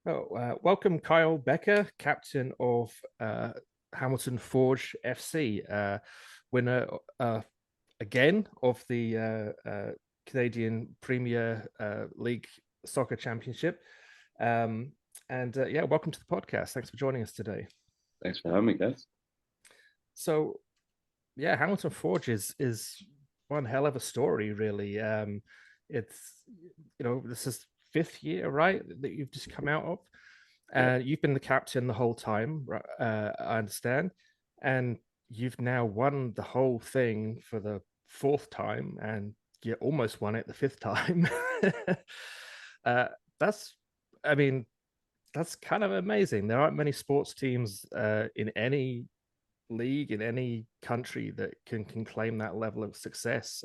Welcome, Kyle Bekker, captain of Hamilton Forge FC, winner again of the Canadian Premier League Soccer Championship. Welcome to the podcast. Thanks for joining us today. Thanks for having me, guys. So, Hamilton Forge is one hell of a story, really. It's this is fifth year, right, that you've just come out of. Yeah. You've been the captain the whole time, I understand, and you've now won the whole thing for the fourth time, and you almost won it the fifth time. uh, that's, I mean, that's kind of amazing. There aren't many sports teams in any league in any country that can claim that level of success.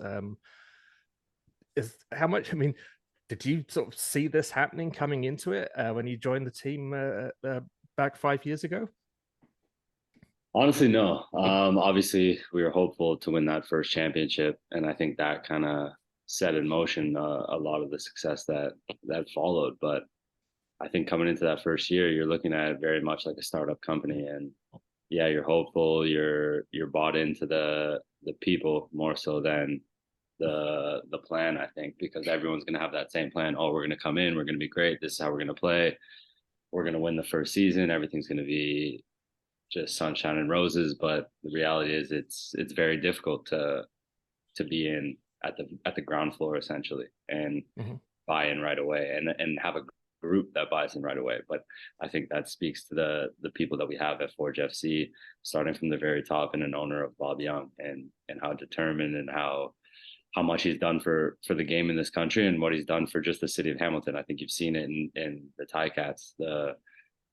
Is how much? I mean, did you sort of see this happening coming into it when you joined the team back 5 years ago? Honestly, no. Obviously, we were hopeful to win that first championship, and I think that kind of set in motion a lot of the success that followed. But I think coming into that first year, you're looking at it very much like a startup company, and yeah, you're hopeful, you're bought into the people more so than the plan. I think because everyone's going to have that same plan. Oh, we're going to come in, we're going to be great. This is how we're going to play. We're going to win the first season. Everything's going to be just sunshine and roses. But the reality is, it's very difficult to be in at the ground floor essentially and Mm-hmm. buy in right away and have a group that buys in right away. But I think that speaks to the people that we have at Forge FC, starting from the very top and an owner of Bob Young and how determined and how much he's done for the game in this country and what he's done for just the city of Hamilton. I think you've seen it in the Ticats,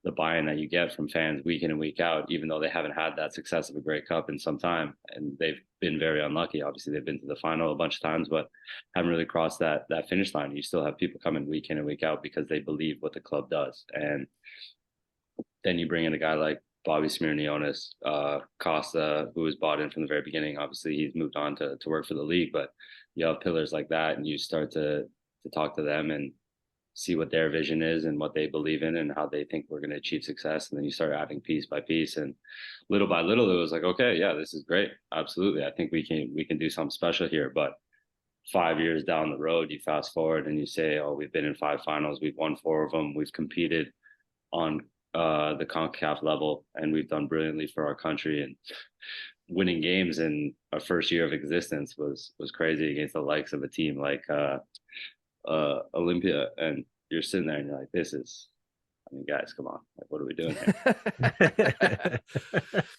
the buy-in that you get from fans week in and week out, even though they haven't had that success of a Grey Cup in some time, and they've been very unlucky. Obviously, they've been to the final a bunch of times, but haven't really crossed that finish line. You still have people coming week in and week out because they believe what the club does, and then you bring in a guy like Bobby Smirnionis, Costa, who was bought in from the very beginning. Obviously, he's moved on to work for the league, but you have pillars like that, and you start to talk to them and see what their vision is and what they believe in and how they think we're going to achieve success. And then you start adding piece by piece, and little by little, it was like, okay, yeah, this is great. Absolutely, I think we can do something special here. But 5 years down the road, you fast forward and you say, oh, we've been in five finals, we've won four of them, we've competed on the CONCACAF level, and we've done brilliantly for our country. And winning games in our first year of existence was crazy against the likes of a team like Olympia, and you're sitting there and you're like, this is, I mean, guys, come on, like, what are we doing here?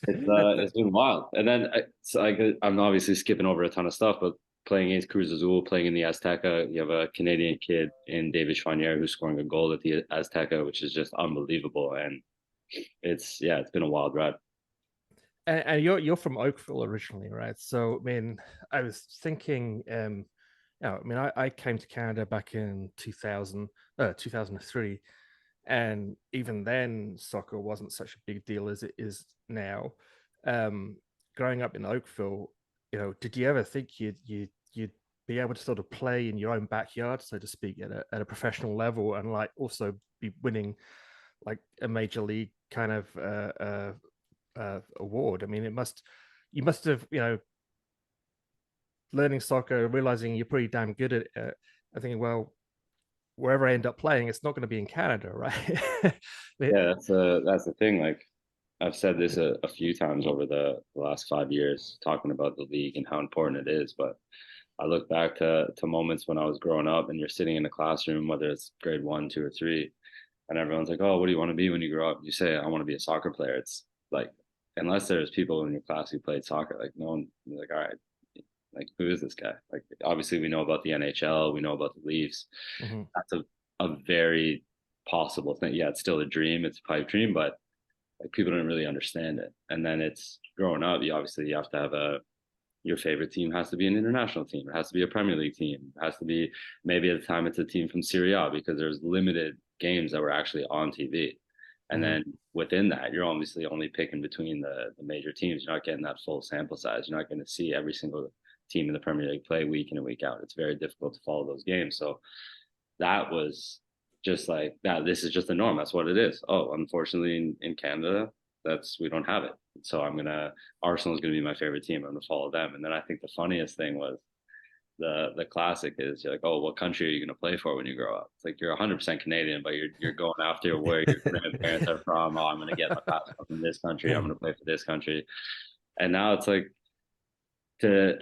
It's been wild. And then it's like I'm obviously skipping over a ton of stuff, but playing against Cruz Azul, playing in the Azteca, you have a Canadian kid in David Chouanier who's scoring a goal at the Azteca, which is just unbelievable. And it's been a wild ride. And you're from Oakville originally, right? So I mean, I was thinking, I came to Canada back in 2003, and even then, soccer wasn't such a big deal as it is now. Um, Growing up in Oakville, did you ever think you'd be able to sort of play in your own backyard, so to speak, at a professional level, and like also be winning like a major league kind of award? I mean, you must have, learning soccer, realizing you're pretty damn good at it. I think, well, wherever I end up playing, it's not going to be in Canada, right? Yeah, that's the thing. Like I've said this a few times over the last 5 years, talking about the league and how important it is. But I look back to moments when I was growing up, and you're sitting in a classroom, whether it's grade one, two, or three, and everyone's like, "Oh, what do you want to be when you grow up?" You say, "I want to be a soccer player." It's like, unless there's people in your class who played soccer, like no one, like, all right, like who is this guy? Like obviously we know about the NHL, we know about the Leafs. Mhm. That's a very possible thing. Yeah, it's still a dream, it's a pipe dream, but like people don't really understand it. And then it's growing up, you have to have a your favorite team has to be an international team. It has to be a Premier League team. It has to be maybe at the time it's a team from Serie A because there's limited games that were actually on TV. And Mhm. then within that, you're obviously only picking between the major teams. You're not getting that full sample size. You're not going to see every single team in the Premier League play week in and week out. It's very difficult to follow those games. So that was just like that. This is just the norm. That's what it is. Oh, unfortunately, in Canada, we don't have it. So Arsenal is gonna be my favorite team. I'm gonna follow them. And then I think the funniest thing was the classic is you're like, oh, what country are you gonna play for when you grow up? It's like you're 100% Canadian, but you're going after where your grandparents are from. Oh, I'm gonna get my passport from this country. I'm gonna play for this country. And now it's like to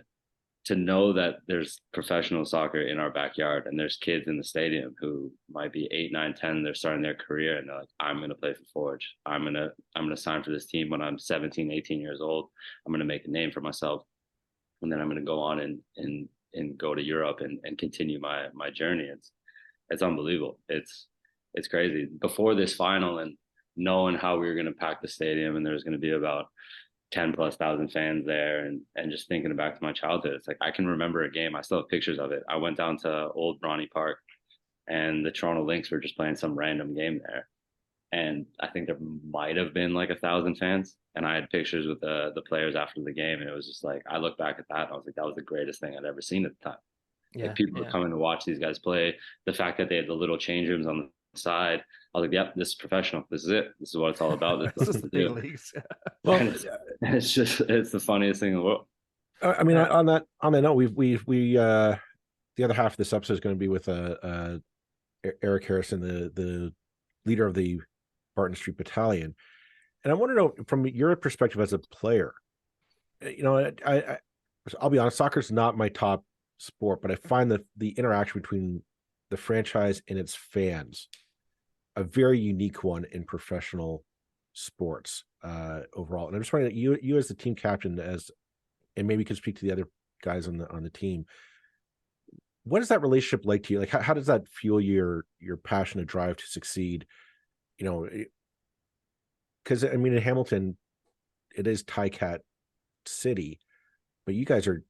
to know that there's professional soccer in our backyard and there's kids in the stadium who might be 8, 9, 10, they're starting their career and they're like, I'm going to play for Forge. I'm going to sign for this team when I'm 17, 18 years old. I'm going to make a name for myself. And then I'm going to go on and go to Europe and continue my journey. It's unbelievable. It's crazy. Before this final and knowing how we were going to pack the stadium and there's going to be about 10 plus thousand fans there and just thinking back to my childhood, it's like I can remember a game. I still have pictures of it. I went down to Old Bronny Park and the Toronto Lynx were just playing some random game there. And I think there might have been like 1,000 fans. And I had pictures with the players after the game. And it was just like, I look back at that and I was like, that was the greatest thing I'd ever seen at the time. Like people were coming to watch these guys play. The fact that they had the little change rooms on the side, I was like, yep, this is professional. This is it. This is what it's all about. This is the big leagues. Well, and it's the funniest thing in the world. I mean, on that note, we the other half of this episode is going to be with Erick Harrisson, the leader of the Barton St Batallion, and I want to know from your perspective as a player. You know, I'll be honest, soccer's not my top sport, but I find that the interaction between the franchise and its fans a very unique one in professional sports overall. And I'm just wondering, you as the team captain, and maybe you can speak to the other guys on the team. What is that relationship like to you? Like, how does that fuel your passion and drive to succeed? You know, because I mean, in Hamilton, it is Ticat City, but you guys are,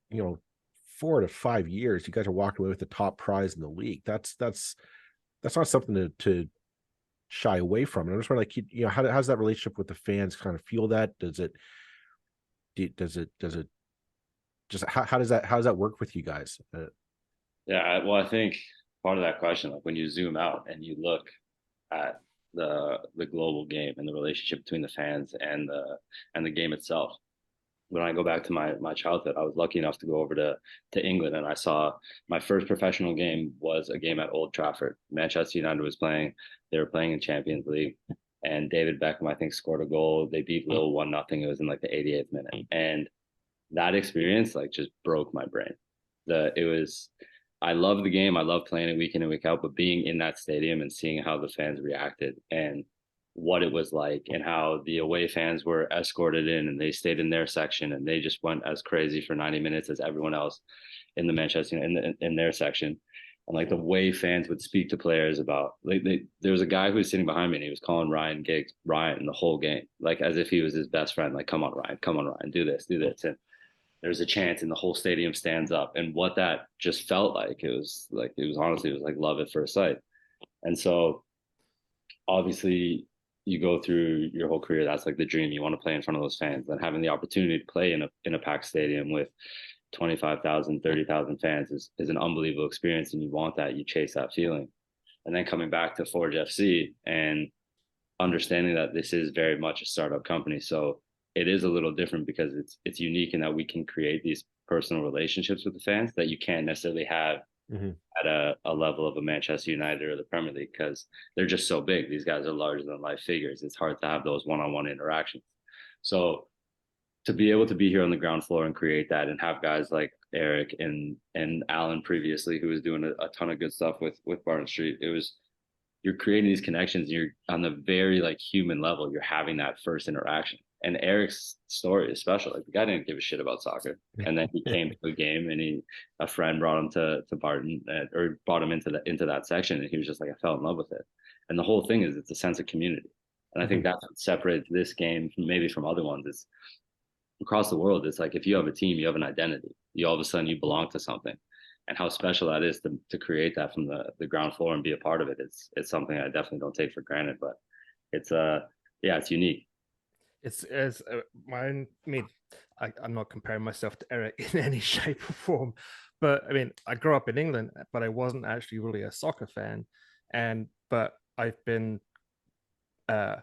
4 to 5 years, you guys are walking away with the top prize in the league. That's not something to shy away from. And I'm just wondering, like, how's that relationship with the fans kind of fuel that? Does it just how does that work with you guys? Yeah, well, I think part of that question, like when you zoom out and you look at the global game and the relationship between the fans and the game itself. When I go back to my childhood, I was lucky enough to go over to England, and I saw my first professional game was a game at Old Trafford. Manchester United was playing; they were playing in Champions League, and David Beckham, I think, scored a goal. They beat Lille 1-0. It was in like the 88th minute, and that experience like just broke my brain. I love the game. I love playing it week in and week out, but being in that stadium and seeing how the fans reacted and what it was like and how the away fans were escorted in and they stayed in their section and they just went as crazy for 90 minutes as everyone else in the Manchester in their section. And like the way fans would speak to players about there was a guy who was sitting behind me and he was calling Ryan Giggs Ryan the whole game, like as if he was his best friend. Like, come on, Ryan, do this. And there's a chant and the whole stadium stands up. And what that just felt like, it was honestly, it was like love at first sight. And so obviously you go through your whole career, that's like the dream. You want to play in front of those fans, and having the opportunity to play in a packed stadium with 25,000, 30,000 fans is an unbelievable experience. And you want that, you chase that feeling. And then coming back to Forge FC and understanding that this is very much a startup company. So it is a little different because it's unique in that we can create these personal relationships with the fans that you can't necessarily have at a level of a Manchester United or the Premier League, because they're just so big. These guys are larger than life figures. It's hard to have those one-on-one interactions. So to be able to be here on the ground floor and create that and have guys like Eric and Alan previously, who was doing a ton of good stuff with Barton St, you're creating these connections. You're on the very like human level. You're having that first interaction. And Eric's story is special. Like the guy didn't give a shit about soccer, and then he came to a game, and a friend brought him to Barton, or brought him into that section, and he was just like, I fell in love with it. And the whole thing is it's a sense of community, and I think that's what separates this game from other ones. It's across the world. It's like if you have a team, you have an identity. You all of a sudden you belong to something, and how special that is to create that from the ground floor and be a part of it. It's something I definitely don't take for granted, but it's unique. It's as mine. I mean, I'm not comparing myself to Eric in any shape or form, but I mean, I grew up in England, but I wasn't actually really a soccer fan. And but I've been, I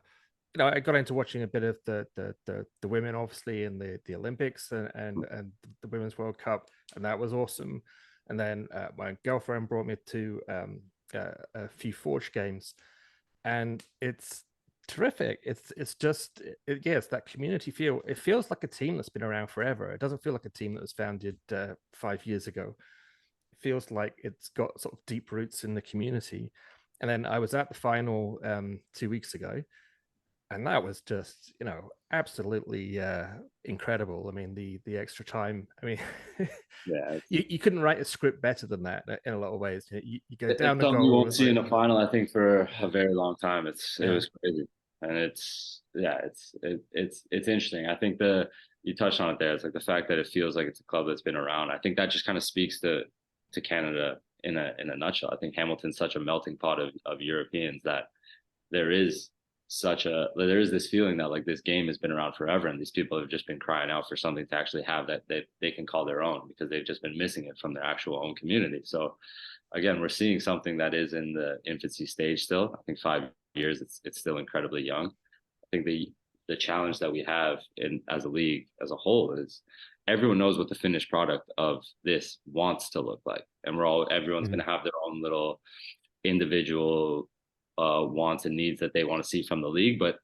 got into watching a bit of the women, obviously, in the Olympics and the Women's World Cup, and that was awesome. And then my girlfriend brought me to a few Forge games, and it's terrific. It's just it's that community feel. It feels like a team that's been around forever. It doesn't feel like a team that was founded 5 years ago. It feels like it's got sort of deep roots in the community. And then I was at the final 2 weeks ago, and that was just absolutely incredible. I mean, the extra time. I mean, Yeah, you couldn't write a script better than that in a lot of ways. You go down it's the something you goal. won't see in a final, I think, for a very long time. It Yeah. was crazy, and it's interesting. I think you touched on it there. It's like the fact that it feels like it's a club that's been around. I think that just kind of speaks to Canada in a nutshell. I think Hamilton's such a melting pot of Europeans that there is this feeling that like this game has been around forever, and these people have just been crying out for something to actually have that they can call their own, because they've just been missing it from their actual own community. So again, we're seeing something that is in the infancy stage still. I think 5 years, it's still incredibly young. I think the challenge that we have as a league as a whole is everyone knows what the finished product of this wants to look like, and everyone's going to have their own little individual wants and needs that they want to see from the league. But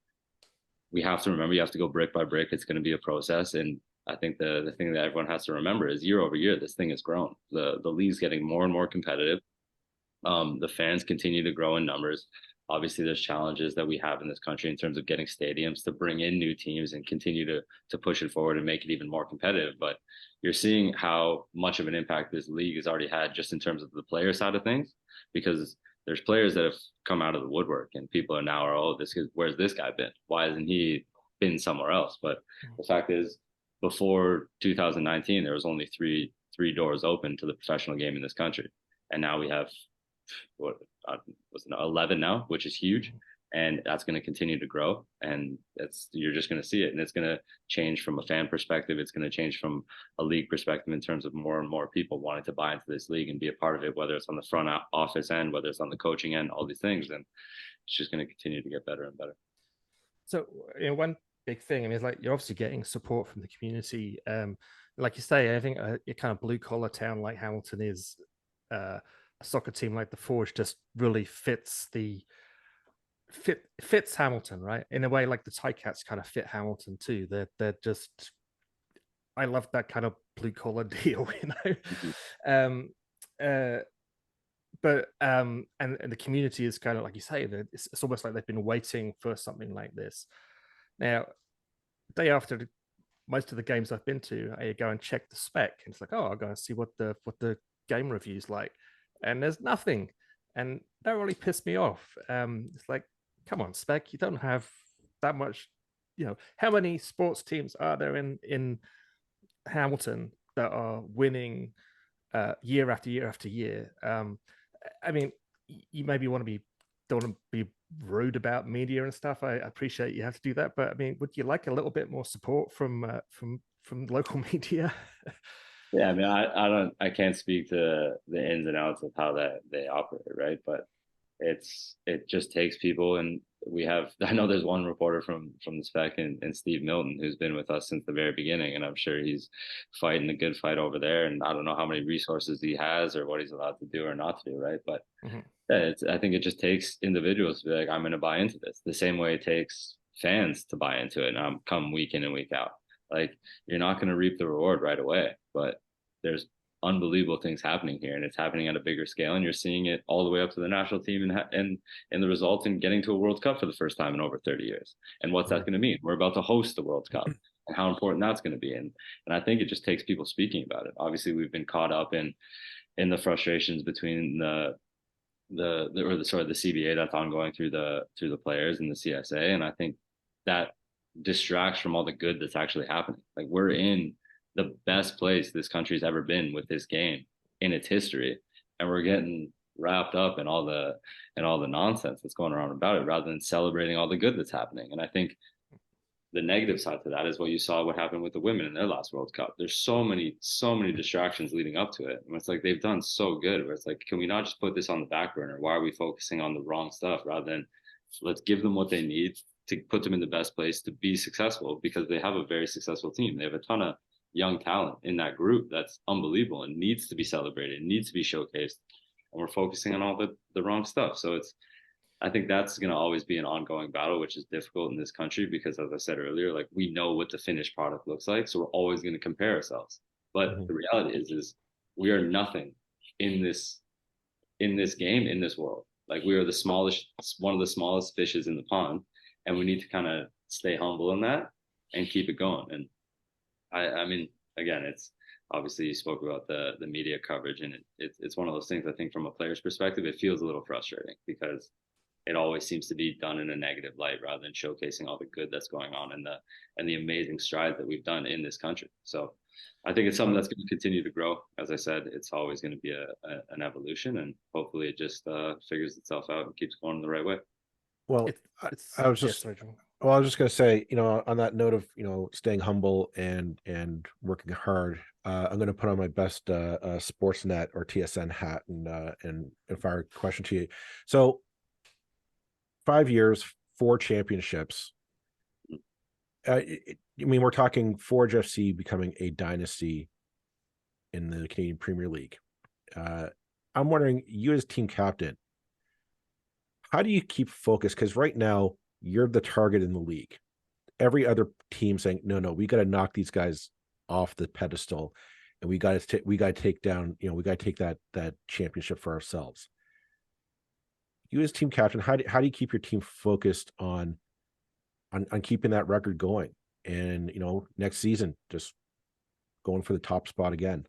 we have to remember, you have to go brick by brick. It's going to be a process, and I think the thing that everyone has to remember is year over year, this thing has grown. The league's getting more and more competitive. The fans continue to grow in numbers. Obviously, there's challenges that we have in this country in terms of getting stadiums to bring in new teams and continue to push it forward and make it even more competitive. But you're seeing how much of an impact this league has already had just in terms of the player side of things, because there's players that have come out of the woodwork, and people are now, where's this guy been? Why hasn't he been somewhere else? But the fact is, before 2019, there was only three doors open to the professional game in this country, and now we have 11 now, which is huge, and that's going to continue to grow, and you're just going to see it, and it's going to change from a fan perspective. It's going to change from a league perspective in terms of more and more people wanting to buy into this league and be a part of it, whether it's on the front office end, whether it's on the coaching end, all these things, and it's just going to continue to get better and better. So one big thing, I mean, it's like you're obviously getting support from the community. Like you say, I think a kind of blue collar town like Hamilton is a soccer team like the Forge just really fits Hamilton, right? In a way, like the Ticats kind of fit Hamilton too. They're just, I love that kind of blue collar deal, but and the community is kind of like you say, that it's almost like they've been waiting for something like this. Now, day after most of the games I've been to, I go and check the spec, and it's like, oh, I'll go and see what the game review's like, and there's nothing, and that really pissed me off. It's like, come on, spec, you don't have that much. How many sports teams are there in Hamilton that are winning year after year after year? I mean, you maybe don't want to be rude about media and stuff. I appreciate you have to do that, but I mean, would you like a little bit more support from local media? Yeah, I mean, I can't speak to the ins and outs of how they operate, right? But it just takes people, and I know there's one reporter from the spec and Steve Milton, who's been with us since the very beginning, and I'm sure he's fighting a good fight over there, and I don't know how many resources he has or what he's allowed to do or not to do, right? But yeah, I think it just takes individuals to be like, I'm going to buy into this, the same way it takes fans to buy into it and come week in and week out. Like, you're not going to reap the reward right away, but there's unbelievable things happening here, and it's happening at a bigger scale, and you're seeing it all the way up to the national team and the result in getting to a World Cup for the first time in over 30 years. And what's that going to mean? We're about to host the World Cup, and how important that's going to be. And I think it just takes people speaking about it. Obviously, we've been caught up in the frustrations between the CBA that's ongoing through the players and the CSA, and I think that distracts from all the good that's actually happening. Like, we're in the best place this country's ever been with this game in its history, and we're getting wrapped up in all the nonsense that's going around about it, rather than celebrating all the good that's happening. And I think the negative side to that is what you saw what happened with the women in their last World Cup. There's so many distractions leading up to it. And it's like they've done so good where it's like, can we not just put this on the back burner? Why are we focusing on the wrong stuff rather than let's give them what they need to put them in the best place to be successful, because they have a very successful team. They have a ton of young talent in that group that's unbelievable and needs to be celebrated, needs to be showcased. And we're focusing on all the wrong stuff. So I think that's going to always be an ongoing battle, which is difficult in this country because, as I said earlier, like we know what the finished product looks like. So we're always going to compare ourselves. But the reality is we are nothing in this game, in this world. Like we are one of the smallest fishes in the pond, and we need to kind of stay humble in that and keep it going. And I mean, again, it's obviously you spoke about the media coverage, and it's one of those things. I think from a player's perspective, it feels a little frustrating because it always seems to be done in a negative light rather than showcasing all the good that's going on and the amazing strides that we've done in this country. So I think it's something that's going to continue to grow. As I said, it's always going to be an evolution, and hopefully it just figures itself out and keeps going the right way. Well, I was just going to say, on that note of, staying humble and working hard, I'm going to put on my best Sportsnet or TSN hat and fire a question to you. So 5 years, 4 championships. We're talking Forge FC becoming a dynasty in the Canadian Premier League. I'm wondering, you as team captain, how do you keep focused? Because right now you're the target in the league. Every other team saying, no, we got to knock these guys off the pedestal, and we got to take down, we got to take that championship for ourselves. You as team captain, how do you keep your team focused on keeping that record going, and next season just going for the top spot again?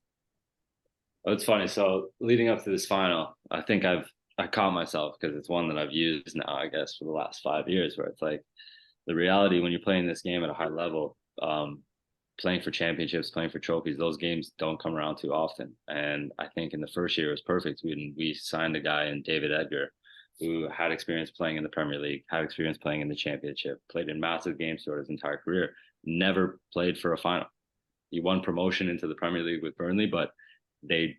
Oh, it's funny. So leading up to this final, I think I caught myself, because it's one that I've used now, I guess, for the last 5 years, where it's like the reality when you're playing this game at a high level, playing for championships, playing for trophies, those games don't come around too often. And I think in the first year it was perfect. We signed a guy in David Edgar, who had experience playing in the Premier League, had experience playing in the championship, played in massive games throughout his entire career, never played for a final. He won promotion into the Premier League with Burnley, but they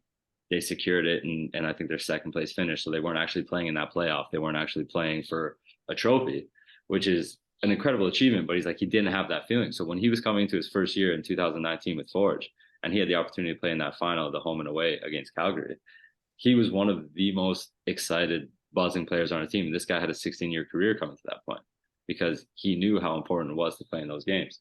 secured it, and I think their second place finish. So they weren't actually playing in that playoff. They weren't actually playing for a trophy, which is an incredible achievement. But he's like, he didn't have that feeling. So when he was coming to his first year in 2019 with Forge, and he had the opportunity to play in that final, the home and away against Calgary, he was one of the most excited, buzzing players on our team. And this guy had a 16-year career coming to that point because he knew how important it was to play in those games.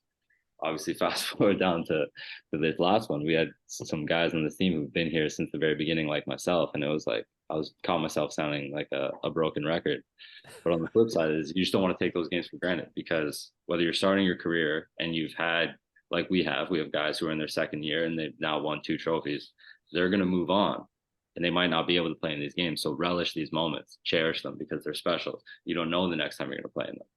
Obviously, fast forward down to this last one, we had some guys on this team who've been here since the very beginning, like myself, and it was like I caught myself sounding like a broken record. But on the flip side is you just don't want to take those games for granted, because whether you're starting your career and you've had, like we have guys who are in their second year and they've now won 2 trophies, they're going to move on and they might not be able to play in these games. So relish these moments, cherish them, because they're special. You don't know the next time you're going to play in them.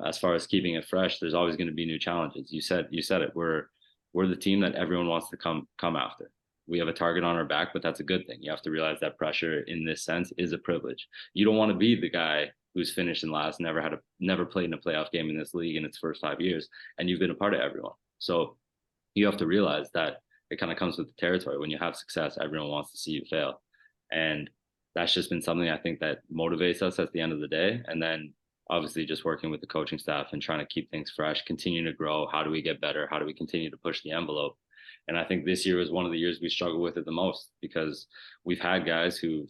As far as keeping it fresh, there's always going to be new challenges. You said it. We're the team that everyone wants to come after. We have a target on our back, but that's a good thing. You have to realize that pressure in this sense is a privilege. You don't want to be the guy who's finished in last, never played in a playoff game in this league in its first 5 years, and you've been a part of everyone. So you have to realize that it kind of comes with the territory. When you have success, everyone wants to see you fail. And that's just been something I think that motivates us at the end of the day. And then obviously just working with the coaching staff and trying to keep things fresh, continue to grow. How do we get better? How do we continue to push the envelope? And I think this year was one of the years we struggled with it the most, because we've had guys who,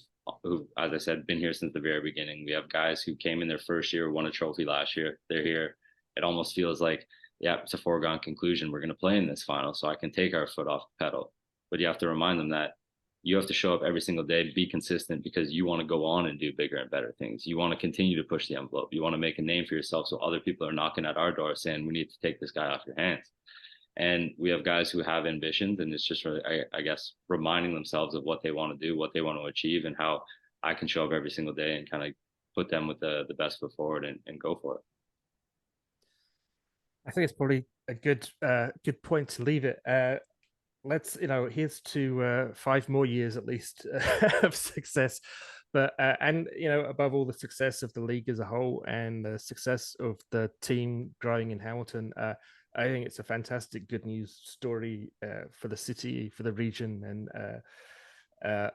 as I said, been here since the very beginning. We have guys who came in their first year, won a trophy last year. They're here. It almost feels like, yeah, it's a foregone conclusion. We're going to play in this final, so I can take our foot off the pedal. But you have to remind them that you have to show up every single day, be consistent, because you want to go on and do bigger and better things. You want to continue to push the envelope. You want to make a name for yourself, so other people are knocking at our door saying, we need to take this guy off your hands. And we have guys who have ambitions, and it's just really, I guess, reminding themselves of what they want to do, what they want to achieve, and how I can show up every single day and kind of put them with the best foot forward and go for it. I think it's probably a good point to leave it. Let's, here's to 5 more years at least of success But and above all, the success of the league as a whole and the success of the team growing in Hamilton, I think it's a fantastic good news story for the city, for the region, and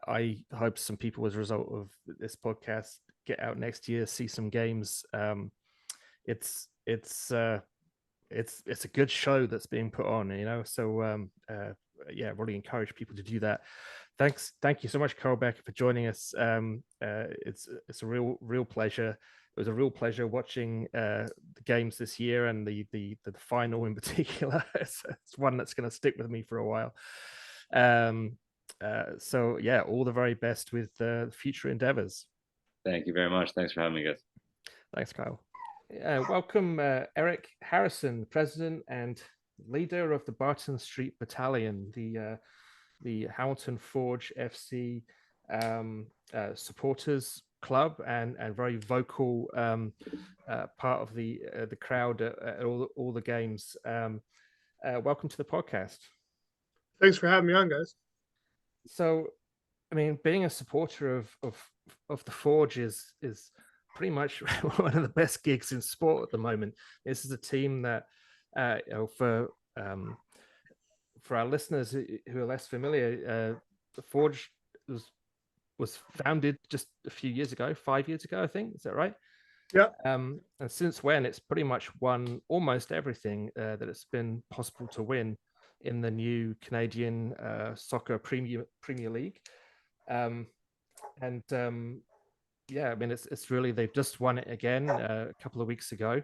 I hope some people, as a result of this podcast, get out next year, see some games. It's a good show that's being put on, so yeah, really encourage people to do that. Thank you so much, Kyle Bekker, for joining us. It's a real pleasure. It was a real pleasure watching the games this year, and the final in particular. It's one that's going to stick with me for a while. So yeah, all the very best with future endeavors. Thank you very much. Thanks for having me, guys. Thanks, Kyle. Welcome, Erick Harrisson, president and leader of the Barton St Batallion, the Hamilton Forge FC supporters club, and very vocal part of the crowd at all the games. Welcome to the podcast. Thanks for having me on, guys. So, I mean, being a supporter of the Forge is pretty much one of the best gigs in sport at the moment. This is a team that, for our listeners who are less familiar, the Forge was founded just a few years ago, 5 years ago, I think. Is that right? Yeah. And since when, it's pretty much won almost everything that it's been possible to win in the new Canadian soccer Premier League. Yeah, I mean, it's really, they've just won it again a couple of weeks ago.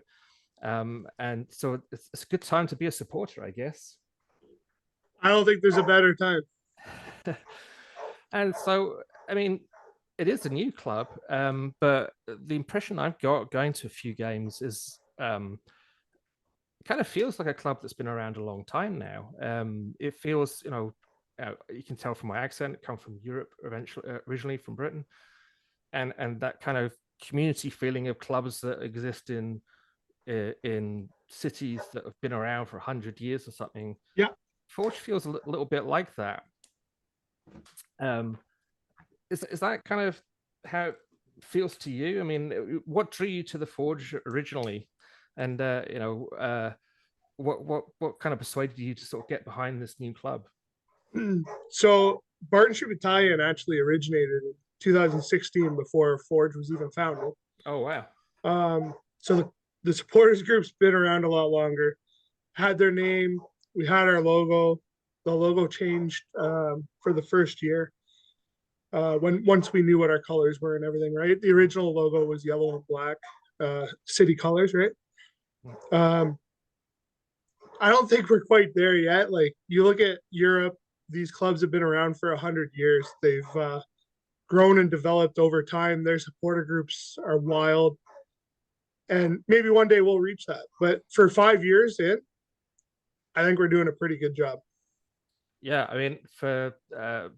And so it's a good time to be a supporter, I guess. I don't think there's a better time. And so, I mean, it is a new club, but the impression I've got going to a few games is it kind of feels like a club that's been around a long time now. It feels, you can tell from my accent, it comes from Europe, originally from Britain. And that kind of community feeling of clubs that exist in cities that have been around for 100 years or something. Yeah, Forge feels a little bit like that. Is that kind of how it feels to you? I mean, what drew you to the Forge originally, and what kind of persuaded you to sort of get behind this new club? So Barton St Batallion actually originated in 2016 before Forge was even founded. Oh wow! So the supporters group's been around a lot longer. Had their name. We had our logo. The logo changed for the first year. Once we knew what our colors were and everything, right? The original logo was yellow and black, city colors, right? I don't think we're quite there yet. Like, you look at Europe, these clubs have been around for 100 years. They've grown and developed over time. Their supporter groups are wild. And maybe one day we'll reach that. But for 5 years in, I think we're doing a pretty good job. Yeah, I mean, for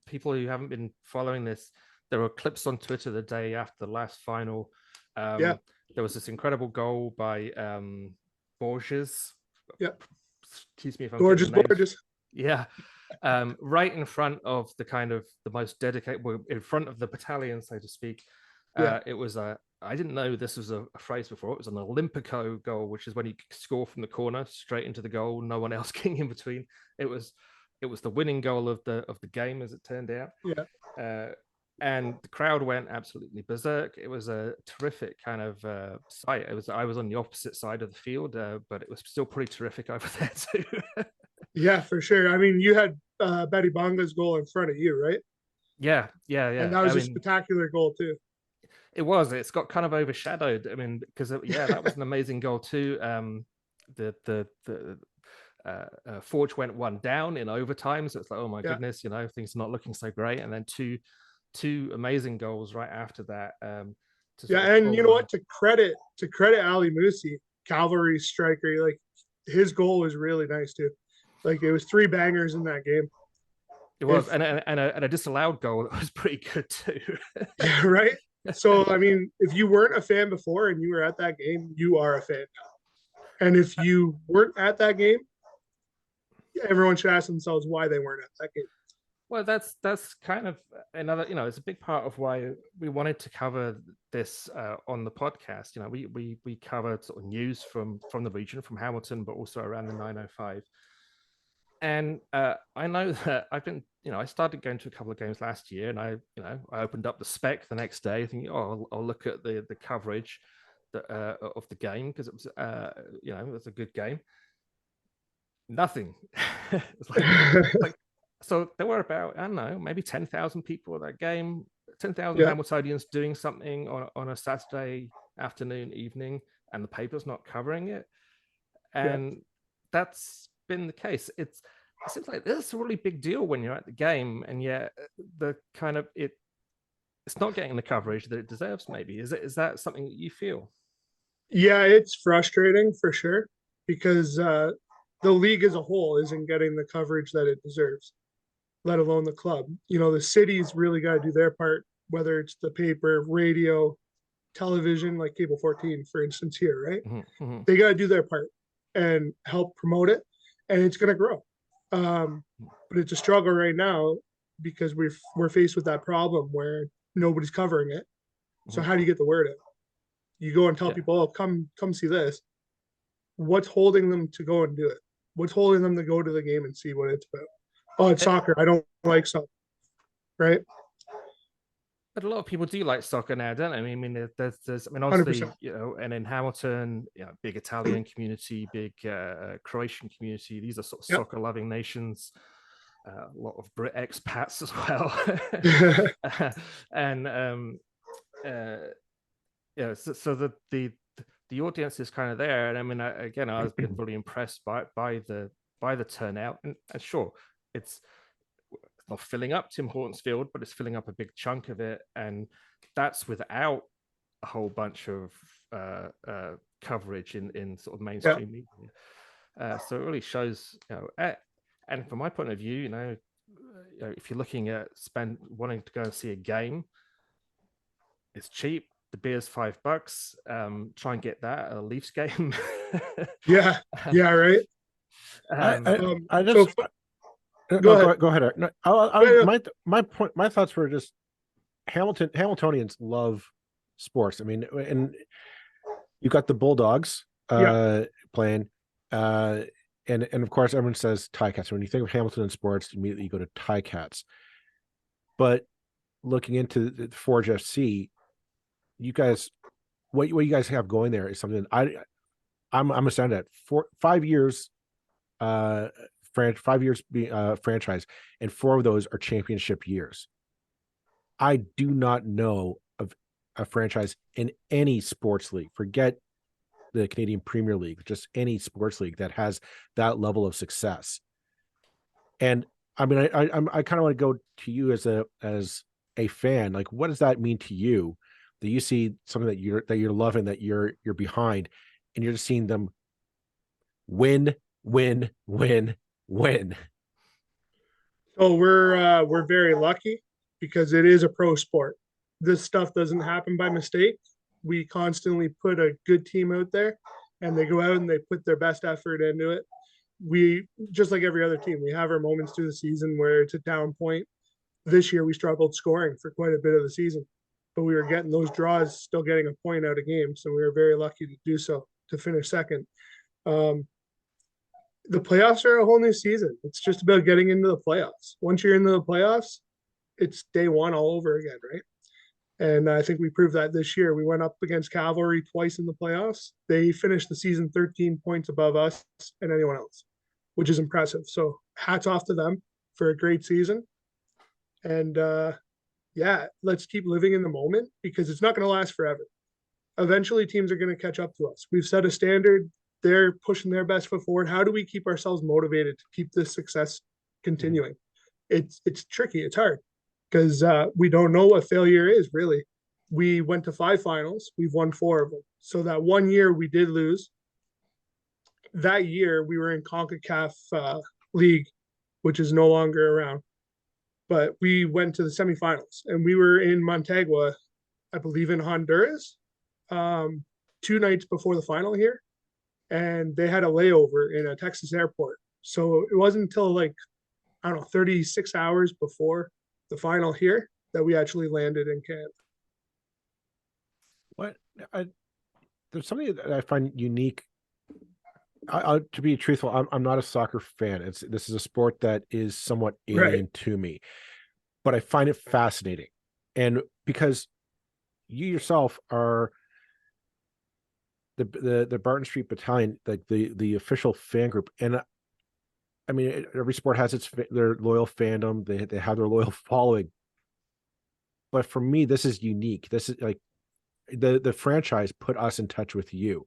people who haven't been following this, there were clips on Twitter the day after the last final. Yeah. There was this incredible goal by Borges. Yeah. Excuse me if I'm Borges. Yeah. Right in front of the kind of the most dedicated, well, in front of the battalion, so to speak. It was I didn't know this was a phrase before. It was an Olympico goal, which is when you score from the corner straight into the goal, no one else getting in between. It was the winning goal of the game, as it turned out. Yeah. And the crowd went absolutely berserk. It was a terrific kind of sight. I was on the opposite side of the field, but it was still pretty terrific over there too. Yeah, for sure. I mean, you had Badibanga's goal in front of you, right? Yeah. And that was a spectacular goal too. It was. It's got kind of overshadowed. I mean, because that was an amazing goal too. The Forge went one down in overtime, so it's like, oh my goodness, things are not looking so great. And then two amazing goals right after that. And you know what? To credit Ali Musi, Calvary striker, like, his goal was really nice too. Like, it was 3 bangers in that game. It was, and a disallowed goal that was pretty good too. Yeah, right. So I mean, if you weren't a fan before and you were at that game, you are a fan now. And if you weren't at that game, everyone should ask themselves why they weren't at that game. Well, that's kind of another, it's a big part of why we wanted to cover this on the podcast. We covered sort of news from the region, from Hamilton, but also around the 905. And I know that I've been, I started going to a couple of games last year, and I opened up the spec the next day, thinking, oh, I'll look at the coverage of the game, because it was, it was a good game. Nothing. It's like so there were about, I don't know, maybe 10,000 people at that game, 10,000 Hamiltonians doing something on a Saturday afternoon, evening, and the paper's not covering it. And that's been the case. It seems like this is a really big deal when you're at the game, and yet the kind of it's not getting the coverage that it deserves. Maybe is that something that you feel? Yeah, it's frustrating for sure, because the league as a whole isn't getting the coverage that it deserves, let alone the club. The city's really got to do their part, whether it's the paper, radio, television, like Cable 14, for instance, here, right? Mm-hmm. They got to do their part and help promote it, and it's going to grow. But it's a struggle right now, because we're faced with that problem where nobody's covering it. So how do you get the word out? You go and tell people, oh, come see this. What's holding them to go and do it? What's holding them to go to the game and see what it's about? Oh, it's soccer. I don't like soccer, right? But a lot of people do like soccer now, don't they? I mean, there's obviously, 100%. And in Hamilton, big Italian community, big Croatian community. These are sort of soccer-loving nations. A lot of Brit expats as well. And so the audience is kind of there. And I mean, I've been really impressed by the turnout. And sure, it's not filling up Tim Hortons Field, but it's filling up a big chunk of it, and that's without a whole bunch of coverage in sort of mainstream media. So it really shows, and from my point of view, if you're looking at wanting to go and see a game, it's cheap. The beer's $5. Try and get that at a Leafs game. Yeah, right. I just. Go ahead. Eric. No, my thoughts were just Hamiltonians love sports. I mean, and you got the Bulldogs playing, and of course everyone says Ticats. When you think of Hamilton and sports, immediately you go to Ticats. But looking into the Forge FC, you guys, what you guys have going there is something I'm astounded at. 5 years, 5 years being franchise, and 4 of those are championship years. I do not know of a franchise in any sports league, forget the Canadian Premier League, just any sports league that has that level of success. And I mean, I kind of want to go to you as a fan. Like, what does that mean to you, that you see something that you're loving, that you're behind, and you're just seeing them win? So we're very lucky, because it is a pro sport. This stuff doesn't happen by mistake. We constantly put a good team out there, and they go out and they put their best effort into it. We, just like every other team, we have our moments through the season where it's a down point. This year we struggled scoring for quite a bit of the season, but we were getting those draws, still getting a point out of games. So we were very lucky to do so, to finish second. The playoffs are a whole new season. It's just about getting into the playoffs. Once you're into the playoffs, it's day one all over again, right? And I think we proved that this year. We went up against Calvary twice in the playoffs. They finished the season 13 points above us and anyone else, which is impressive. So hats off to them for a great season. And let's keep living in the moment, because it's not going to last forever. Eventually, teams are going to catch up to us. We've set a standard. They're pushing their best foot forward. How do we keep ourselves motivated to keep this success continuing? It's tricky. It's hard, because we don't know what failure is, really. We went to 5 finals. We've won 4 of them. So that one year we did lose. That year we were in CONCACAF League, which is no longer around. But we went to the semifinals, and we were in Montagua, I believe in Honduras, 2 nights before the final here. And they had a layover in a Texas airport. So it wasn't until like I don't know, 36 hours before the final here that we actually landed in camp. There's something that I find unique. To be truthful, I'm not a soccer fan. This is a sport that is somewhat alien to me, but I find it fascinating. And because you yourself are the Barton Street Battalion, like the official fan group, and I mean, every sport has their loyal fandom. They have their loyal following. But for me, this is unique. This is like the franchise put us in touch with you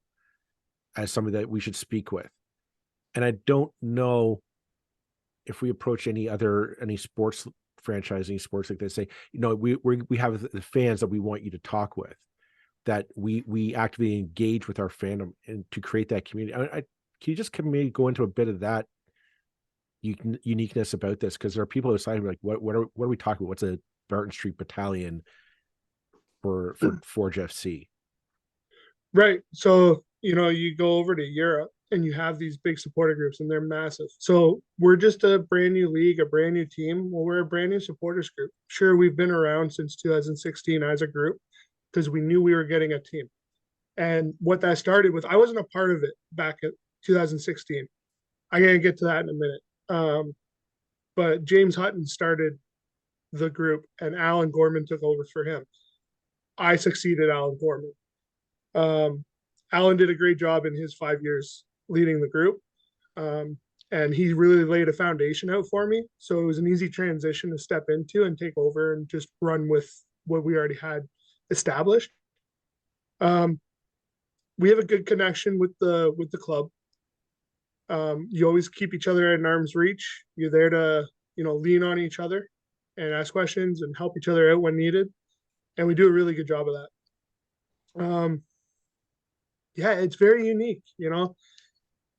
as somebody that we should speak with. And I don't know if we approach any sports franchise, any sports like this, say, we have the fans that we want you to talk with, that we actively engage with our fandom and to create that community. Can you just maybe go into a bit of that uniqueness about this? Because there are people outside who are like, what are we talking about? What's a Barton Street Battalion for Forge FC? Right. So, you go over to Europe and you have these big supporter groups and they're massive. So we're just a brand new league, a brand new team. Well, we're a brand new supporters group. Sure, we've been around since 2016 as a group because we knew we were getting a team. And what that started with, I wasn't a part of it back in 2016. I'm going to get to that in a minute. But James Hutton started the group and Alan Gorman took over for him. I succeeded Alan Gorman. Alan did a great job in his 5 years leading the group. And he really laid a foundation out for me. So it was an easy transition to step into and take over and just run with what we already had established. We have a good connection with the club. You always keep each other at an arm's reach. You're there to, lean on each other and ask questions and help each other out when needed. And we do a really good job of that. Yeah, it's very unique.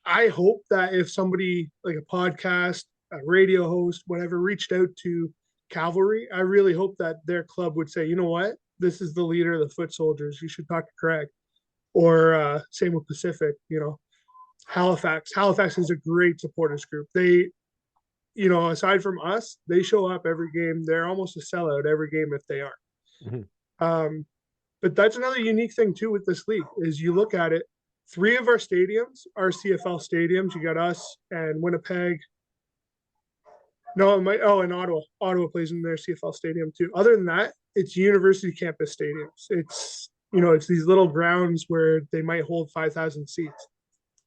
I hope that if somebody like a podcast, a radio host, whatever, reached out to Cavalry, I really hope that their club would say, you know what, this is the leader of the foot soldiers. You should talk to Craig. Or same with Pacific, Halifax. Halifax is a great supporters group. They, aside from us, they show up every game. They're almost a sellout every game if they aren't. Mm-hmm. But that's another unique thing too with this league is you look at it, 3 of our stadiums are CFL stadiums. You got us and Winnipeg. No, and Ottawa. Ottawa plays in their CFL stadium too. Other than that, it's university campus stadiums. It's it's these little grounds where they might hold 5,000 seats,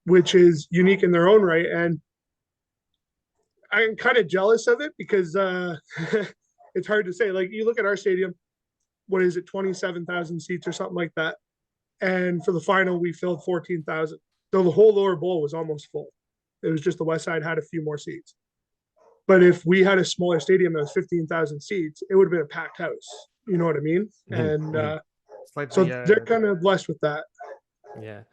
which is unique in their own right. And I'm kind of jealous of it because it's hard to say. Like you look at our stadium, what is it, 27,000 seats or something like that. And for the final, we filled 14,000. So the whole lower bowl was almost full. It was just the west side had a few more seats. But if we had a smaller stadium that was 15,000 seats, it would have been a packed house. You know what I mean? Mm-hmm. And like they're kind of blessed with that. Yeah,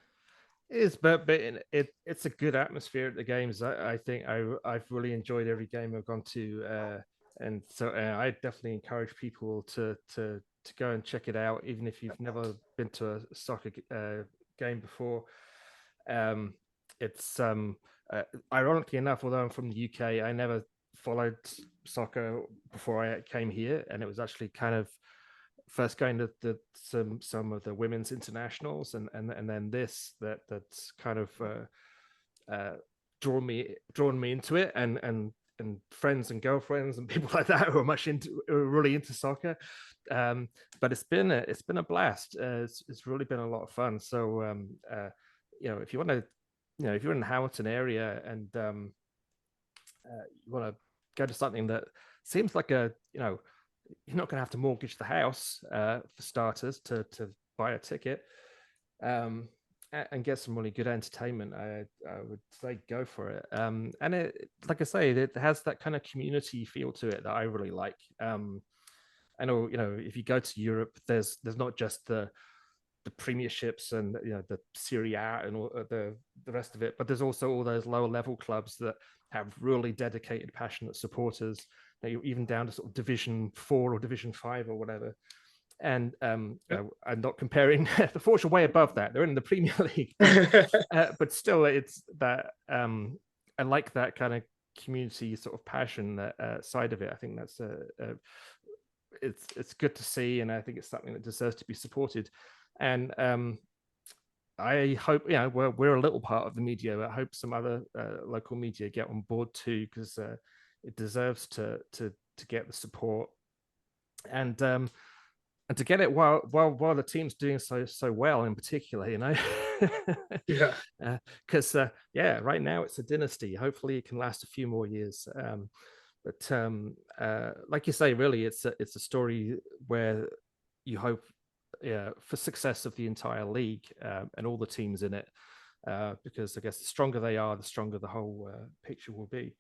it is, but it's a good atmosphere at the games. I think I've really enjoyed every game I've gone to, and so I definitely encourage people to go and check it out, even if you've never been to a soccer game before. It's ironically enough, although I'm from the UK, I never followed soccer before I came here, and it was actually kind of first going to some of the women's internationals and then that's kind of drawn me into it, and friends and girlfriends and people like that who are really into soccer. But it's been a blast. It's really been a lot of fun. So if you want to, if you're in the Hamilton area and you want to go to something that seems like you're not going to have to mortgage the house for starters to buy a ticket, and get some really good entertainment, I would say go for it. And it, like I say, it has that kind of community feel to it that I really like. I know, if you go to Europe, there's not just the premierships and the Serie A and all the rest of it, but there's also all those lower level clubs that have really dedicated, passionate supporters, even down to sort of Division 4 or Division 5 or whatever. And I'm not comparing the Forge are way above that. They're in the Premier League, but still, it's that I like that kind of community sort of passion side of it. I think that's it's good to see, and I think it's something that deserves to be supported. And I hope, we're a little part of the media. I hope some other local media get on board too, because it deserves to get the support, and to get it while the team's doing so well, in particular, Yeah. Because right now it's a dynasty. Hopefully it can last a few more years. But like you say, really, it's a story where you hope for success of the entire league and all the teams in it, because I guess the stronger they are, the stronger the whole picture will be.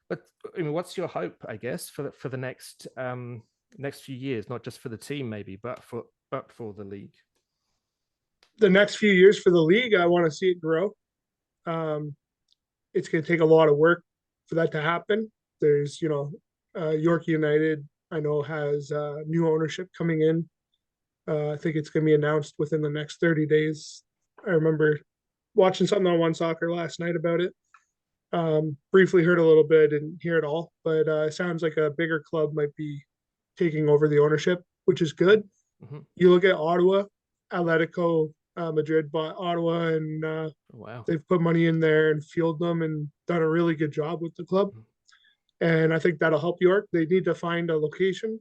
But I mean, what's your hope, I guess, for the next few years, not just for the team maybe, but for the league? The next few years for the league, I want to see it grow. It's going to take a lot of work for that to happen. There's, York United, I know, has new ownership coming in. I think it's going to be announced within the next 30 days. I remember watching something on One Soccer last night about it. Briefly heard a little bit, didn't hear it all, but it sounds like a bigger club might be taking over the ownership, which is good. Mm-hmm. You look at Ottawa, Atletico Madrid bought Ottawa, and wow, they've put money in there and fueled them and done a really good job with the club. Mm-hmm. And I think that'll help York. They need to find a location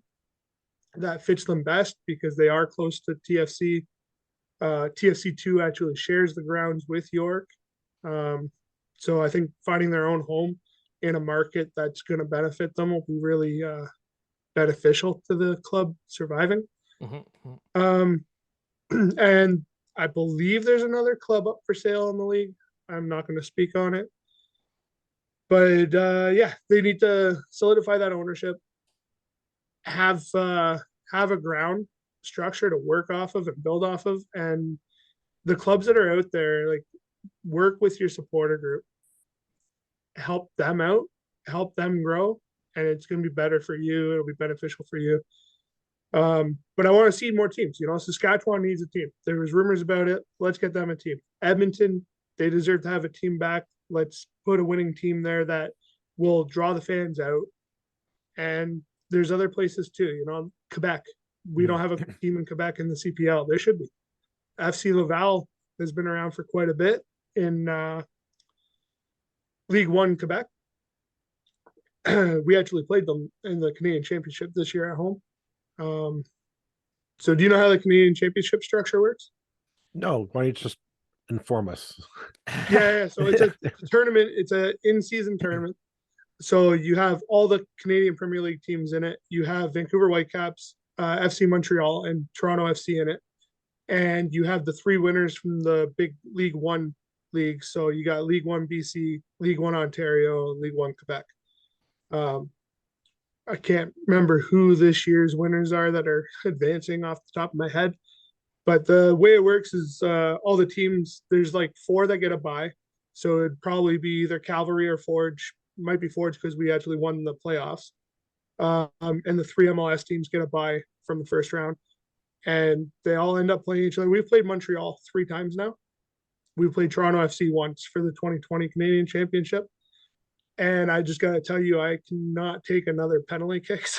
that fits them best, because they are close to TFC. TFC2 actually shares the grounds with York. So I think finding their own home in a market that's going to benefit them will be really beneficial to the club surviving. Mm-hmm. And I believe there's another club up for sale in the league. I'm not going to speak on it. But they need to solidify that ownership, have a ground structure to work off of and build off of, and the clubs that are out there, like, work with your supporter group, help them out, help them grow, and it's going to be better for you. It'll be beneficial for you. But I want to see more teams. Saskatchewan needs a team. There was rumors about it. Let's get them a team. Edmonton, they deserve to have a team back. Let's put a winning team there that will draw the fans out. And there's other places too. Quebec. We don't have a team in Quebec in the CPL. There should be. FC Laval has been around for quite a bit in League One Quebec. We actually played them in the Canadian Championship this year at home. So do you know how the Canadian Championship structure works? No, why don't you just inform us? Yeah. So it's a tournament. It's an in-season tournament. So you have all the Canadian Premier League teams in it. You have Vancouver Whitecaps, FC Montreal, and Toronto FC in it. And you have the three winners from the big League One league. So you got League One BC, League One Ontario, League One Quebec. I can't remember who this year's winners are that are advancing off the top of my head. But the way it works is all the teams, there's like 4 that get a bye. So it'd probably be either Calvary or Forge. It might be Forge because we actually won the playoffs. And the 3 MLS teams get a bye from the first round. And they all end up playing each other. We've played Montreal 3 times now. We played Toronto FC once for the 2020 Canadian Championship. And I just got to tell you, I cannot take another penalty kicks.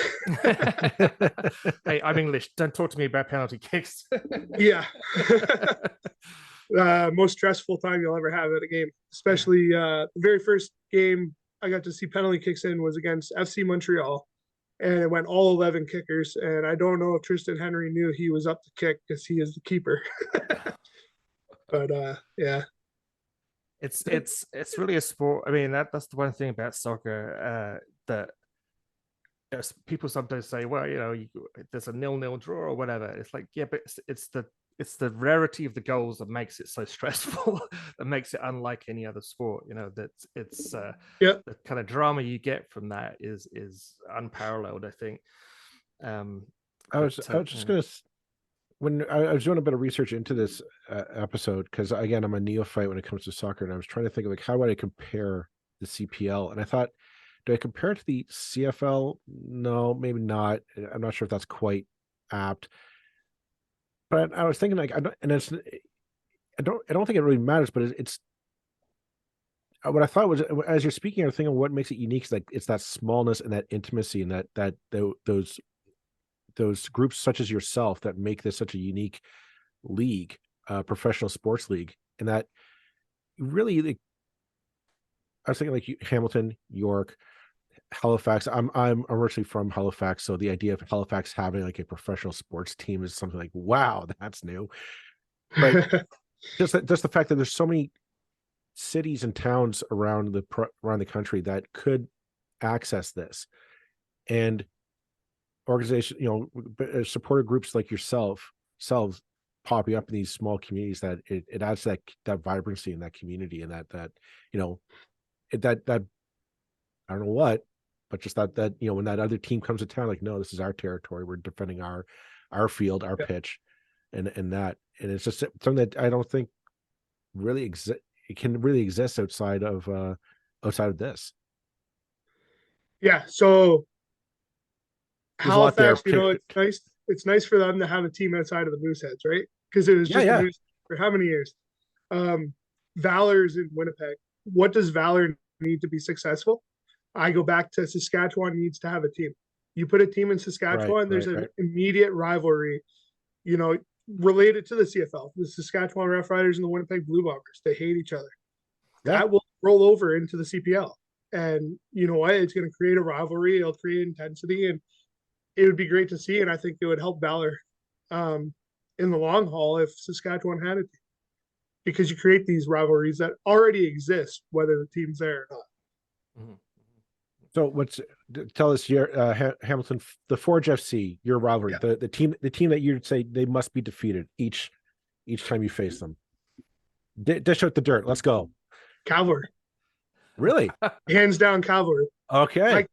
Hey, I'm English. Don't talk to me about penalty kicks. Yeah. Most stressful time you'll ever have at a game. Especially the very first game I got to see penalty kicks in was against FC Montreal. And it went all 11 kickers. And I don't know if Tristan Henry knew he was up to kick because he is the keeper. But yeah. It's really a sport. I mean, that's the one thing about soccer that people sometimes say, well, there's a 0-0 draw or whatever. It's like, yeah, but it's the rarity of the goals that makes it so stressful, that makes it unlike any other sport. That it's the kind of drama you get from that is unparalleled, I think. I was just gonna. When I was doing a bit of research into this episode, because again, I'm a neophyte when it comes to soccer, and I was trying to think of how would I compare the CPL, and I thought, do I compare it to the CFL? No, maybe not. I'm not sure if that's quite apt. But I was thinking, I don't think it really matters, but what I thought was, as you're speaking, I'm thinking what makes it unique is like it's that smallness and that intimacy and those groups such as yourself that make this such a unique league, professional sports league, and that really, like, I was thinking like Hamilton, York, Halifax. I'm originally from Halifax, so the idea of Halifax having like a professional sports team is something like, wow, that's new. But just the fact that there's so many cities and towns around the country that could access this, and organization, supporter groups like yourselves popping up in these small communities, that it adds that vibrancy in that community, and that that I don't know what, but just that when that other team comes to town, like, no, this is our territory, we're defending our field, our pitch, and it's just something that I don't think really it can really exist outside of this. Yeah, so There's a lot there. Halifax, it's nice for them to have a team outside of the Mooseheads, right? Because it was just the Moose for how many years? Valor's in Winnipeg. What does Valor need to be successful? I go back to Saskatchewan needs to have a team. You put a team in Saskatchewan, there's an immediate rivalry, related to the CFL. The Saskatchewan Roughriders and the Winnipeg Blue Bombers, they hate each other. Yeah. That will roll over into the CPL. And you know what? It's going to create a rivalry. It'll create intensity, and it would be great to see. And I think it would help Valor in the long haul if Saskatchewan had it, because you create these rivalries that already exist, whether the team's there or not. Mm-hmm. So tell us your Hamilton, the Forge FC, your rivalry, the team that you'd say they must be defeated each time you face them. Dish out the dirt. Let's go. Calvary. Really? Hands down, Calvary. Okay. Like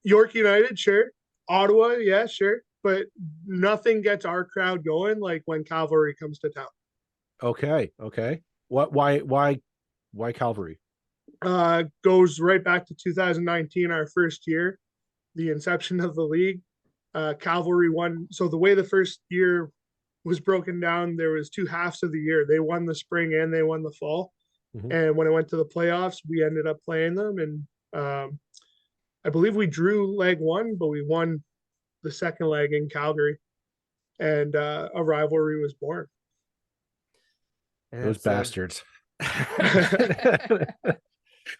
York United, sure. Ottawa, yeah, sure. But nothing gets our crowd going like when Calvary comes to town. Okay. Why Calvary? Goes right back to 2019, our first year, the inception of the league. Calvary won. So the way the first year was broken down, there was two halves of the year. They won the spring and they won the fall. Mm-hmm. And when it went to the playoffs, we ended up playing them. And I believe we drew leg one, but we won the second leg in Calgary. And a rivalry was born. Those bastards.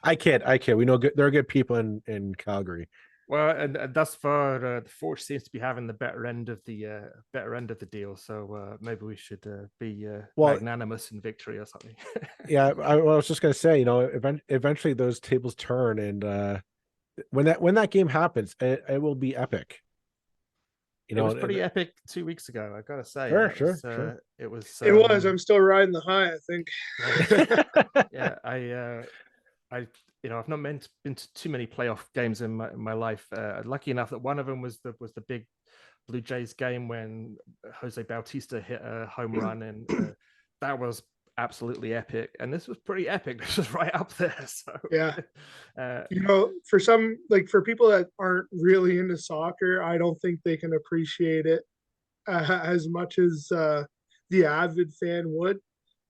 I kid. We know there are good people in Calgary. Well, and thus far, the Forge seems to be having the better end of the deal. So maybe we should be magnanimous in victory or something. Yeah, I was just gonna say, eventually those tables turn, and when that game happens, it will be epic. It was pretty epic 2 weeks ago, I gotta say. Sure. It was. It was. I'm still riding the high, I think. Yeah, I've not been to too many playoff games in my life. Lucky enough that one of them was the big Blue Jays game when Jose Bautista hit a home run, and that was absolutely epic. And this was pretty epic. This was right up there. So yeah, for people that aren't really into soccer, I don't think they can appreciate it as much as the avid fan would.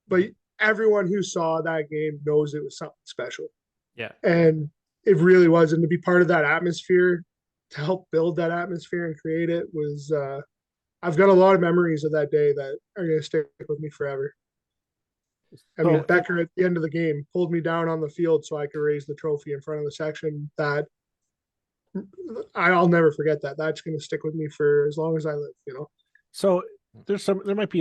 But everyone who saw that game knows it was something special. Yeah. And it really was. And to be part of that atmosphere, to help build that atmosphere and create it was, I've got a lot of memories of that day that are going to stick with me forever. I mean, Bekker at the end of the game pulled me down on the field so I could raise the trophy in front of the section. That I'll never forget that. That's going to stick with me for as long as I live, So there might be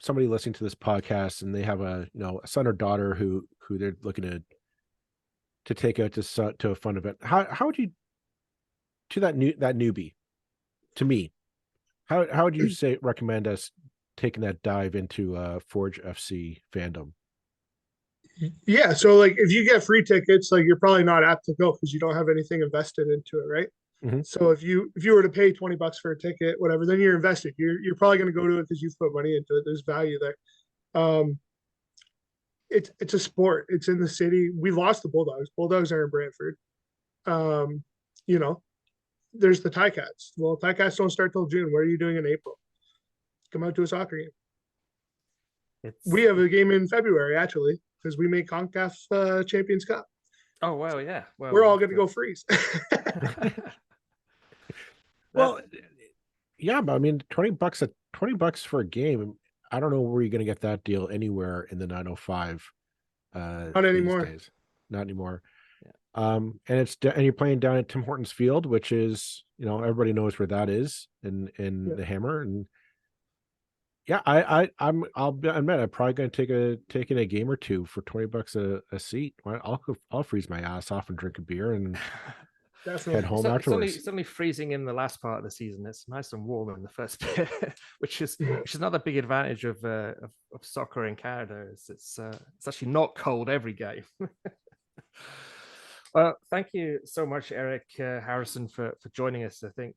somebody listening to this podcast and they have a son or daughter who they're looking to take out to a fun event. How would you, to that newbie, to me, how would you recommend us taking that dive into Forge FC fandom? Yeah, so if you get free tickets, you're probably not apt to go because you don't have anything invested into it, right? Mm-hmm. So if you were to pay $20 for a ticket, whatever, then you're invested. You're probably going to go to it because you've put money into it. There's value there. It's a sport. It's in the city. We lost the Bulldogs. Bulldogs are in Brantford. There's the Ticats. Well, Ticats don't start till June. What are you doing in April? Come out to a soccer game. We have a game in February, actually. because we made CONCACAF Champions Cup. Oh, well, yeah. Well, we're all going to go freeze. Well, yeah, but I mean, $20 for a game. I don't know where you're going to get that deal anywhere in the 905. Not anymore. These days. Not anymore. Yeah. And you're playing down at Tim Hortons Field, which is, everybody knows where that is in the Hammer. And yeah, I'll admit I'm probably going to take in a game or two for $20 a seat. I'll freeze my ass off and drink a beer and head home afterwards. It's only freezing in the last part of the season. It's nice and warm in the first bit, which is another big advantage of soccer in Canada. It's actually not cold every game. Well, thank you so much, Erick Harrisson, for joining us. I think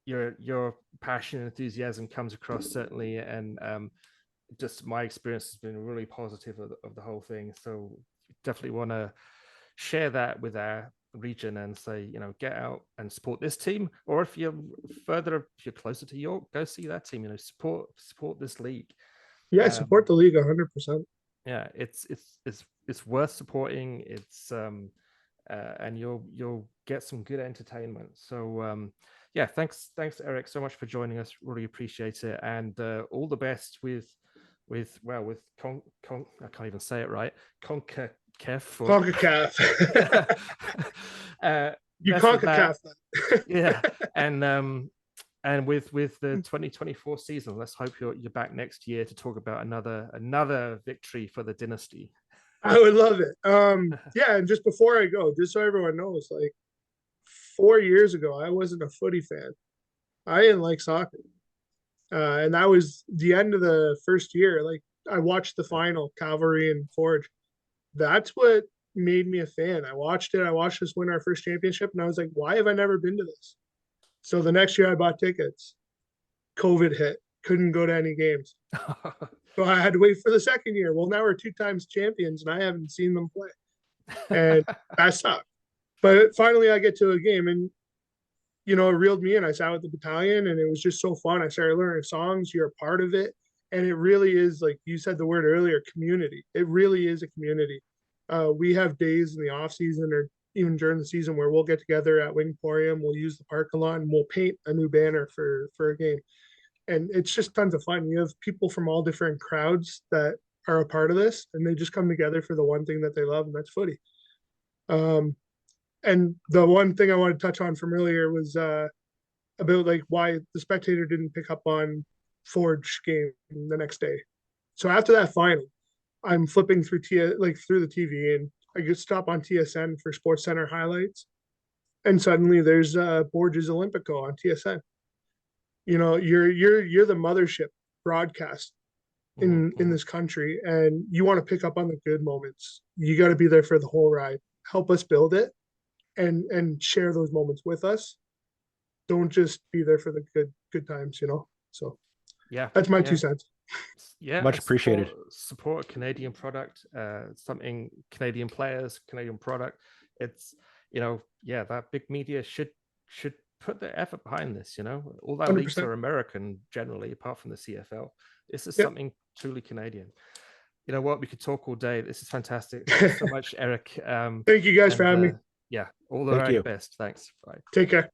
your passion and enthusiasm comes across certainly, and just my experience has been really positive of the whole thing. So definitely want to share that with our region and say, get out and support this team, or if you're closer to York, go see that team. Support this league. Yeah, support the league 100%. Yeah, it's worth supporting. It's and you'll get some good entertainment. So yeah, thanks Erick so much for joining us. Really appreciate it, and all the best with I can't even say it right. CONCACAF. You CONCACAF. Yeah, and with the 2024 season, let's hope you're back next year to talk about another victory for the Dynasty. I would love it. Yeah, and just before I go, just so everyone knows, like 4 years ago, I wasn't a footy fan. I didn't like soccer. And that was the end of the first year. Like I watched the final, Calvary and Forge. That's what made me a fan. I watched us win our first championship, and I was like, why have I never been to this? So the next year I bought tickets. COVID hit. Couldn't go to any games. So I had to wait for the second year. Well, now we're 2 times champions, and I haven't seen them play. And that sucked. But finally I get to a game, and it reeled me in. I sat with the Batallion, and it was just so fun. I started learning songs. You're a part of it. And it really is, like you said the word earlier, community. It really is a community. We have days in the off season or even during the season where we'll get together at Wingporium. We'll use the park a lot, and we'll paint a new banner for a game. And it's just tons of fun. You have people from all different crowds that are a part of this, and they just come together for the one thing that they love, and that's footy. And the one thing I want to touch on from earlier was about like why the Spectator didn't pick up on Forge game the next day. So after that final, I'm flipping through the TV, and I get stop on TSN for Sports Center highlights, and suddenly there's Borges Olympico on TSN. You're the mothership broadcast in this country, and you want to pick up on the good moments. You got to be there for the whole ride. Help us build it, and share those moments with us. Don't just be there for the good times. So yeah, that's my 2 cents. Yeah, much appreciated. Support a Canadian product, something Canadian players, Canadian product. It's that big media should put the effort behind this. All that 100%. Leagues are American generally, apart from the CFL. This is something truly Canadian. You know what? We could talk all day. This is fantastic. Thanks so much, Erick. Thank you guys for having me. Yeah, all the very best. Thanks. Bye. Take care.